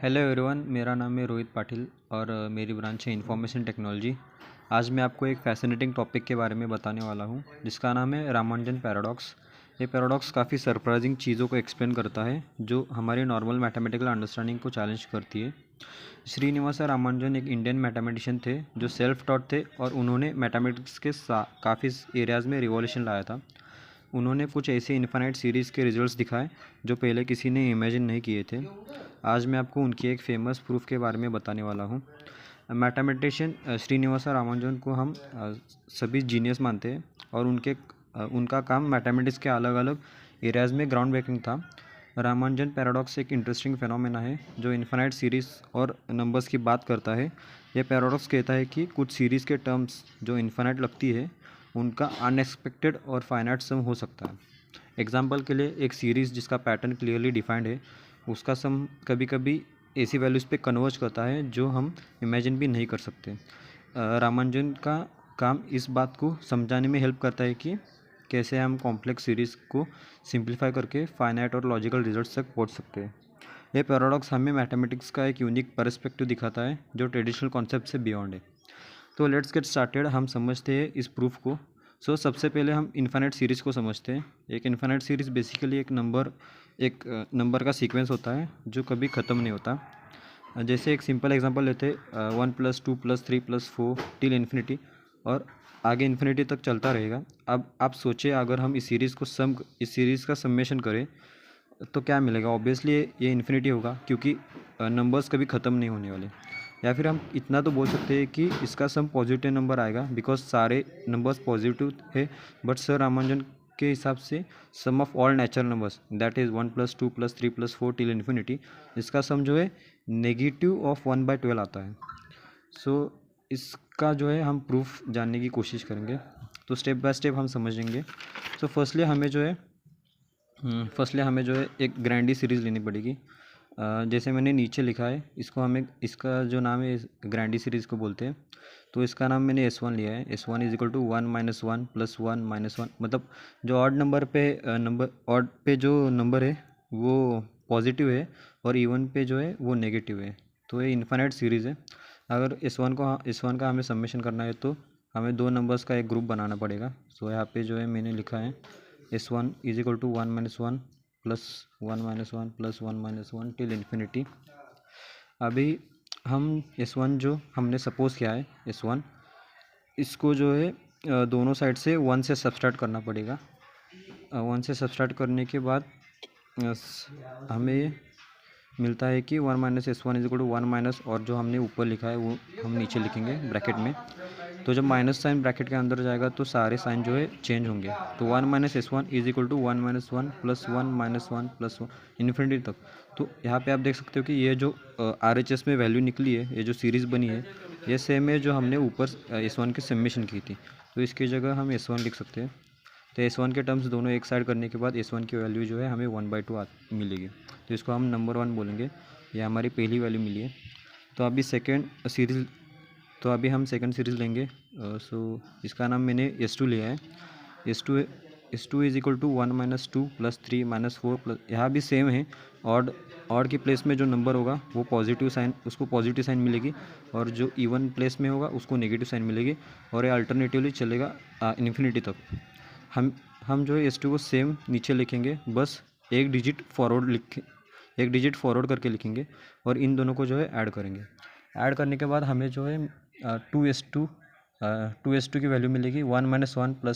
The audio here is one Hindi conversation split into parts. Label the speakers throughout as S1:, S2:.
S1: हेलो एवरीवन, मेरा नाम है रोहित पाटिल और मेरी ब्रांच है इंफॉर्मेशन टेक्नोलॉजी। आज मैं आपको एक फैसिनेटिंग टॉपिक के बारे में बताने वाला हूँ जिसका नाम है रामानुजन पैराडॉक्स। ये पैराडॉक्स काफ़ी सरप्राइजिंग चीज़ों को एक्सप्लेन करता है जो हमारी नॉर्मल मैथमेटिकल अंडरस्टैंडिंग को चैलेंज करती है। श्रीनिवास रामानुजन एक इंडियन मैथमेटिशियन थे जो सेल्फ टॉट थे और उन्होंने मैथमेटिक्स के काफ़ी एरियाज़ में रिवॉल्यूशन लाया था। उन्होंने कुछ ऐसे इन्फिनाइट सीरीज़ के रिजल्ट्स दिखाए जो पहले किसी ने इमेजिन नहीं किए थे। आज मैं आपको उनकी एक फेमस प्रूफ के बारे में बताने वाला हूँ। मैथमेटिशियन श्रीनिवास रामानुजन को हम सभी जीनियस मानते हैं और उनका काम मैथमेटिक्स के अलग अलग एरियाज़ में ग्राउंड ब्रेकिंग था। रामानुजन पैराडॉक्स एक इंटरेस्टिंग फिनोमेना है जो इन्फिनाइट सीरीज़ और नंबर्स की बात करता है। यह पैराडॉक्स कहता है कि कुछ सीरीज़ के टर्म्स जो इन्फिनाइट लगती है उनका अनएक्सपेक्टेड और फाइनाइट सम हो सकता है। एग्जाम्पल के लिए एक सीरीज़ जिसका पैटर्न क्लियरली डिफाइंड है उसका सम कभी कभी ऐसी वैल्यूज़ पे कन्वर्ज करता है जो हम इमेजिन भी नहीं कर सकते। रामानुजन का काम इस बात को समझाने में हेल्प करता है कि कैसे हम कॉम्प्लेक्स सीरीज़ को सिंप्लीफाई करके फाइनाइट और लॉजिकल रिजल्ट्स तक पहुंच सकते हैं। यह पैराडॉक्स हमें मैथमेटिक्स का एक यूनिक पर्सपेक्टिव दिखाता है जो ट्रेडिशनल कॉन्सेप्ट से बियॉन्ड है। तो लेट्स गेट स्टार्टेड। हम समझते हैं इस प्रूफ को। सबसे पहले हम इन्फिनिट सीरीज़ को समझते हैं। एक इन्फिनिट सीरीज़ बेसिकली एक नंबर का सीक्वेंस होता है जो कभी ख़त्म नहीं होता। जैसे एक सिंपल एग्जांपल लेते हैं 1+2+3+4 टिल इन्फिनिटी और आगे इन्फिनिटी तक चलता रहेगा। अब आप सोचिए अगर हम इस सीरीज़ का समेशन करें तो क्या मिलेगा। ऑब्वियसली ये इन्फिनिटी होगा क्योंकि नंबर्स कभी ख़त्म नहीं होने वाले। या फिर हम इतना तो बोल सकते हैं कि इसका सम पॉजिटिव नंबर आएगा बिकॉज सारे नंबर्स पॉजिटिव है। बट सर रामानुजन के हिसाब से sum of all natural numbers that is 1+2+3+4 till infinity, इसका सम जो है नेगेटिव ऑफ 1/12 आता है। इसका जो है हम प्रूफ जानने की कोशिश करेंगे। तो स्टेप बाय स्टेप हम समझेंगे। फर्स्टली हमें जो है एक ग्रैंडी सीरीज़ लेनी पड़ेगी। जैसे मैंने नीचे लिखा है इसका जो नाम है ग्रैंडी सीरीज़ को बोलते हैं। तो इसका नाम मैंने S1 लिया है। S1 इज इक्वल टू 1 - 1 + 1 - 1, मतलब जो ऑड पे जो नंबर है वो पॉजिटिव है और इवन पे जो है वो नेगेटिव है। तो ये इन्फिनिट सीरीज़ है। अगर S1 का हमें समेशन करना है तो हमें दो नंबर्स का एक ग्रुप बनाना पड़ेगा। यहाँ पे जो है मैंने लिखा है S1 is equal to 1 - 1 + 1 - 1 + 1 - 1 till infinity. अभी हम S1 जो हमने सपोज किया है S1, इसको जो है दोनों साइड से 1 से सब्सट्रैक्ट करना पड़ेगा। 1 से सब्सट्रैक्ट करने के बाद हमें मिलता है कि 1 - S1 is equal to 1 minus, और जो हमने ऊपर लिखा है वो हम नीचे लिखेंगे ब्रैकेट में। तो जब माइनस साइन ब्रैकेट के अंदर जाएगा तो सारे साइन जो है चेंज होंगे। तो 1 - S1 is equal to 1 - 1 + 1 - 1 + 1 infinity तक। तो यहाँ पे आप देख सकते हो कि ये जो RHS में वैल्यू निकली है, ये जो सीरीज़ बनी है, ये सेम है जो हमने ऊपर S1 की समेशन की थी। तो इसकी जगह हम S1 लिख सकते हैं। तो S1 के टर्म्स दोनों एक साइड करने के बाद S1 की वैल्यू जो है हमें 1/2 मिलेगी। तो इसको हम नंबर 1 बोलेंगे। ये हमारी पहली वैल्यू मिली है। तो अभी हम सेकंड सीरीज़ लेंगे। इसका नाम मैंने S2 लिया है। S2 is equal to 1 - 2 + 3 - 4 plus, यहाँ भी सेम है। ऑड की प्लेस में जो नंबर होगा वो उसको पॉजिटिव साइन मिलेगी और जो इवन प्लेस में होगा उसको नेगेटिव साइन मिलेगी और ये अल्टरनेटिवली चलेगा इन्फिनिटी तक। हम जो है S2 को सेम नीचे लिखेंगे, बस एक डिजिट फॉरवर्ड करके लिखेंगे और इन दोनों को जो है ऐड करेंगे। ऐड करने के बाद हमें जो है 2S2 की वैल्यू मिलेगी 1 - 1 + 1 -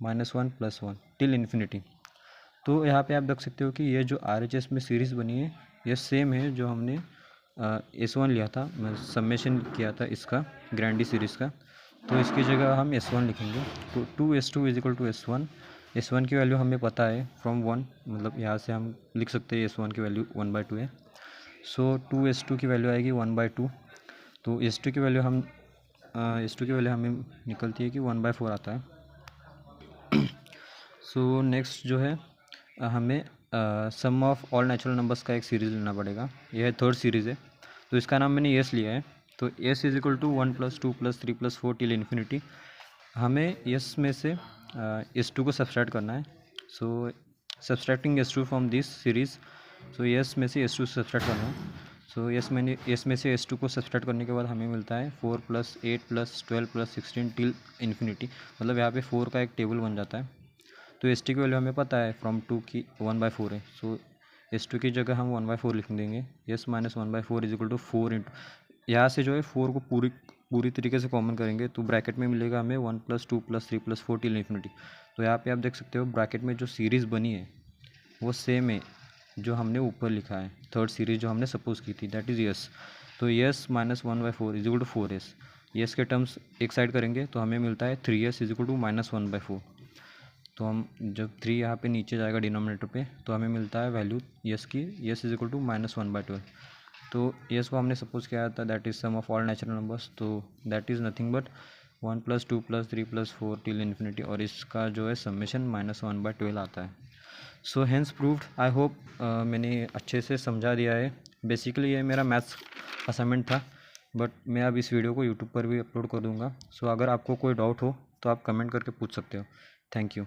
S1: 1 + 1 टिल इन्फिनिटी। तो यहाँ पे आप देख सकते हो कि ये जो RHS में सीरीज़ बनी है ये सेम है जो हमने S1 लिया था, मैं समेशन किया था इसका ग्रैंडी सीरीज़ का। तो इसकी जगह हम S1 लिखेंगे। तो 2S2 is equal to S1 की वैल्यू हमें पता है फ्रॉम 1, मतलब यहाँ से हम लिख सकते हैं S1 की वैल्यू 1/2 है। 2S2 की वैल्यू आएगी 1/2। तो S2 की वैल्यू हमें निकलती है कि 1/4 आता है। नेक्स्ट जो है हमें सम ऑफ ऑल नेचुरल नंबर्स का एक सीरीज़ लेना पड़ेगा। यह है थर्ड सीरीज़ है। तो इसका नाम मैंने S लिया है। तो S is equal to 1 + 2 + 3 + 4 till infinity. हमें S में से S2 को सब्सट्रैक्ट करना है। Subtracting S2 from this series. S में से S2 सब्सट्रैक्ट करना है। सो एस में से S2 को सब्सट्रैक्ट करने के बाद हमें मिलता है 4 + 8 + 12 + 16 टिल इन्फिनिटी, मतलब यहाँ पे 4 का एक टेबल बन जाता है। तो S2 की वैल्यू हमें पता है फ्रॉम 2 की 1/4 है। सो S2 की जगह हम 1/4 लिख देंगे। S minus 1/4 is equal to 4 into, यहाँ से जो है 4 को पूरी तरीके से कॉमन करेंगे तो ब्रैकेट में मिलेगा हमें 1 + 2 + 3 + 4 टिल इन्फिनिटी। तो यहाँ पे आप देख सकते हो ब्रैकेट में जो सीरीज़ बनी है वो सेम है जो हमने ऊपर लिखा है, थर्ड सीरीज जो हमने सपोज की थी, दैट इज़ यस। तो S minus 1/4 is equal to 4s। S के टर्म्स एक साइड करेंगे तो हमें मिलता है 3s इज इक्वल टू -1/4। तो हम जब 3 यहाँ पे नीचे जाएगा डिनोमिनेटर पे तो हमें मिलता है वैल्यू यस की, यस इज इक्वल टू -1/12। तो यस को हमने सपोज किया था that is sum of all natural numbers, तो that is nothing but 1 + 2 + 3 + 4 till infinity, और इसका जो है समेशन -1/12 आता है। So hence proved. I hope मैंने अच्छे से समझा दिया है। बेसिकली ये मेरा मैथ्स असाइनमेंट था, बट मैं अब इस वीडियो को यूट्यूब पर भी अपलोड कर दूँगा। सो अगर आपको कोई डाउट हो तो आप कमेंट करके पूछ सकते हो। Thank you.